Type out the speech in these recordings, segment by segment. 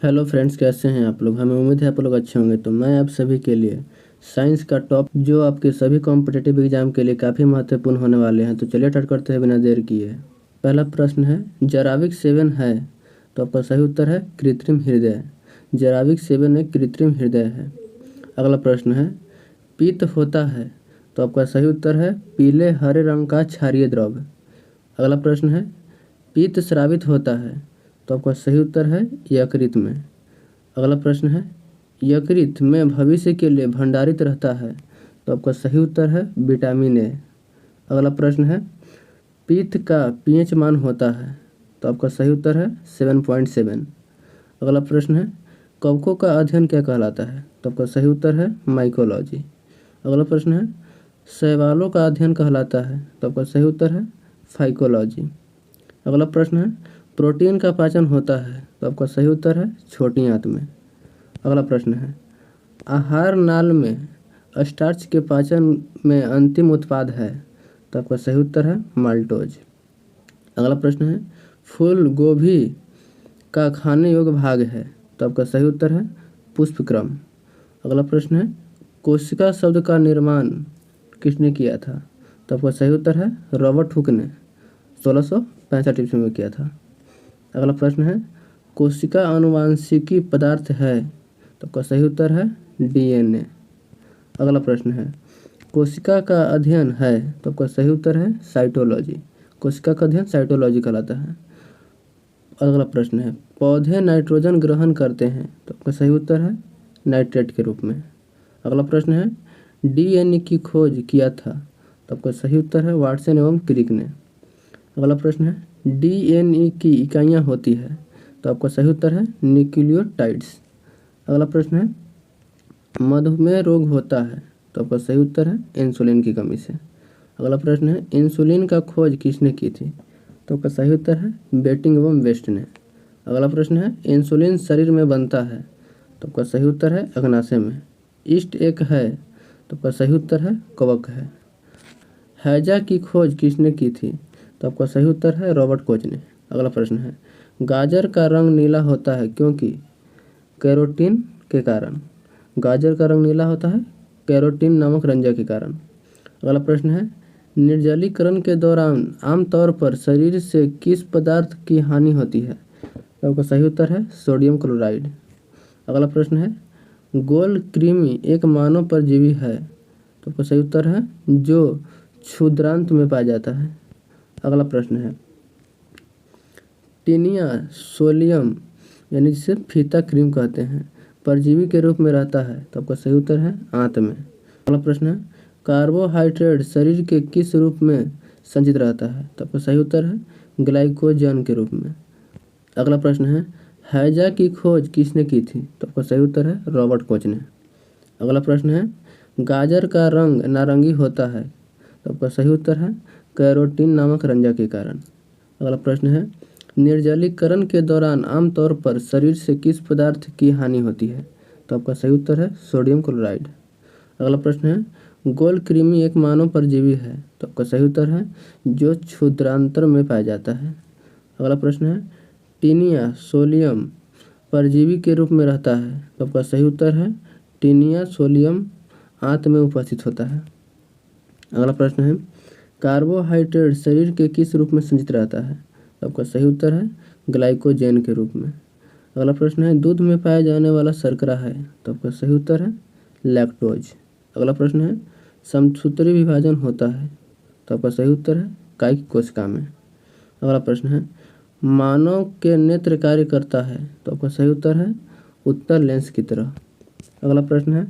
Hello friends, कैसे हैं आप लोग। हमें उम्मीद है आप लोग अच्छे होंगे। तो मैं आप सभी के लिए साइंस का टॉप जो आपके सभी कॉम्पिटिटिव एग्जाम के लिए काफ़ी महत्वपूर्ण होने वाले हैं। तो चलिए स्टार्ट करते हैं बिना देर किए। पहला प्रश्न है, जराविक सेवन है तो आपका सही उत्तर है कृत्रिम हृदय। जराविक सेवन एक कृत्रिम हृदय है। अगला प्रश्न है, पित्त होता है तो आपका सही उत्तर है पीले हरे रंग का क्षारीय द्रव। अगला प्रश्न है, पित्त स्रावित होता है तो आपका सही उत्तर है यकृत में। अगला प्रश्न है, यकृत में भविष्य के लिए भंडारित रहता है तो आपका सही उत्तर है विटामिन ए। अगला प्रश्न है, पित्त का पीएच मान होता है तो आपका सही उत्तर है 7.7। अगला प्रश्न है, कवकों का अध्ययन क्या कहलाता है तो आपका सही उत्तर है माइकोलॉजी। अगला प्रश्न है, शैवालों का अध्ययन कहलाता है तो आपका सही उत्तर है फाइकोलॉजी। अगला प्रश्न है, प्रोटीन का पाचन होता है तो आपका सही उत्तर है छोटी आंत में। अगला प्रश्न है, आहार नाल में स्टार्च के पाचन में अंतिम उत्पाद है तो आपका सही उत्तर है माल्टोज। अगला प्रश्न है, फूल गोभी का खाने योग्य भाग है तो आपका सही उत्तर है पुष्पक्रम। अगला प्रश्न है, कोशिका शब्द का निर्माण किसने किया था तो आपका सही उत्तर है रॉबर्ट हुक ने 1665 ईस्वी में किया था। अगला प्रश्न है, कोशिका आनुवांशिकी पदार्थ है तो आपका सही उत्तर है डीएनए। अगला प्रश्न है, कोशिका का अध्ययन है तो आपका सही उत्तर है साइटोलॉजी। कोशिका का अध्ययन साइटोलॉजी कहलाता है। अगला प्रश्न है, पौधे नाइट्रोजन ग्रहण करते हैं तो आपका सही उत्तर है नाइट्रेट के रूप में। अगला प्रश्न है, डीएनए की खोज किया था तो आपका सही उत्तर है वाटसन एवं क्रिक ने। अगला प्रश्न है, डीएनए की इकाइयाँ होती है तो आपका सही उत्तर है न्यूक्लियोटाइड्स। अगला प्रश्न है, मधुमेह रोग होता है तो आपका सही उत्तर है इंसुलिन की कमी से। अगला प्रश्न है, इंसुलिन का खोज किसने की थी तो आपका सही उत्तर है बेटिंग एवं वेस्ट ने। अगला प्रश्न है, इंसुलिन शरीर में बनता है तो आपका सही उत्तर है अग्नाशय में। ईस्ट एक है तो आपका सही उत्तर है कवक है। हैजा की खोज किसने की थी तो आपका सही उत्तर है रॉबर्ट कोच ने। अगला प्रश्न है, गाजर का रंग नीला होता है क्योंकि कैरोटीन के कारण। गाजर का रंग नीला होता है कैरोटीन नामक रंजक के कारण। अगला प्रश्न है, निर्जलीकरण के दौरान आमतौर पर शरीर से किस पदार्थ की हानि होती है तो आपका सही उत्तर है सोडियम क्लोराइड। अगला प्रश्न है, गोल कृमि एक मानव परजीवी है तो आपका सही उत्तर है जो क्षुद्रांत में पाया जाता है। अगला प्रश्न है, टीनिया सोलियम यानी जिसे फीता क्रीम कहते हैं परजीवी के रूप में रहता है तो आपका सही उत्तर है आंत में। अगला प्रश्न है, कार्बोहाइड्रेट शरीर के किस रूप में संचित रहता है तो आपका सही उत्तर है ग्लाइकोजन के रूप में। अगला प्रश्न है, हैजा की खोज किसने की थी तो आपका सही उत्तर है रॉबर्ट कोच ने। अगला प्रश्न है, गाजर का रंग नारंगी होता है तो आपका सही उत्तर है कैरोटीन नामक रंजक के कारण। अगला प्रश्न है, निर्जलीकरण के दौरान आमतौर पर शरीर से किस पदार्थ की हानि होती है तो आपका सही उत्तर है सोडियम क्लोराइड। अगला प्रश्न है, गोल कृमि एक मानव परजीवी है तो आपका सही उत्तर है जो क्षुद्रांतर में पाया जाता है। अगला प्रश्न है, टीनिया सोलियम परजीवी के रूप में रहता है तो आपका सही उत्तर है टीनिया सोलियम आंत में उपस्थित होता है। अगला प्रश्न है, कार्बोहाइड्रेट शरीर के किस रूप में संचित रहता है तो आपका सही उत्तर है ग्लाइकोजेन के रूप में। अगला प्रश्न है, दूध में पाया जाने वाला शर्करा है तो आपका सही उत्तर है लैक्टोज। अगला प्रश्न है, समसूत्री विभाजन होता है तो आपका सही उत्तर है कायिक कोशिका में। अगला प्रश्न है, मानव के नेत्र कार्य करता है तो आपका सही उत्तर है उत्तर लेंस की तरह। अगला प्रश्न है,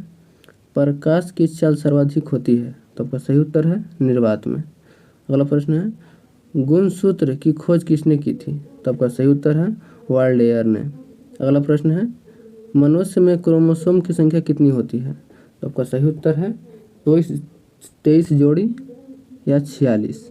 प्रकाश की चाल सर्वाधिक होती है तो आपका सही उत्तर है निर्वात में। अगला प्रश्न है, गुणसूत्र की खोज किसने की थी तो आपका सही उत्तर है वाल्डेयर ने। अगला प्रश्न है, मनुष्य में क्रोमोसोम की संख्या कितनी होती है तो आपका सही उत्तर है 23 जोड़ी या 46।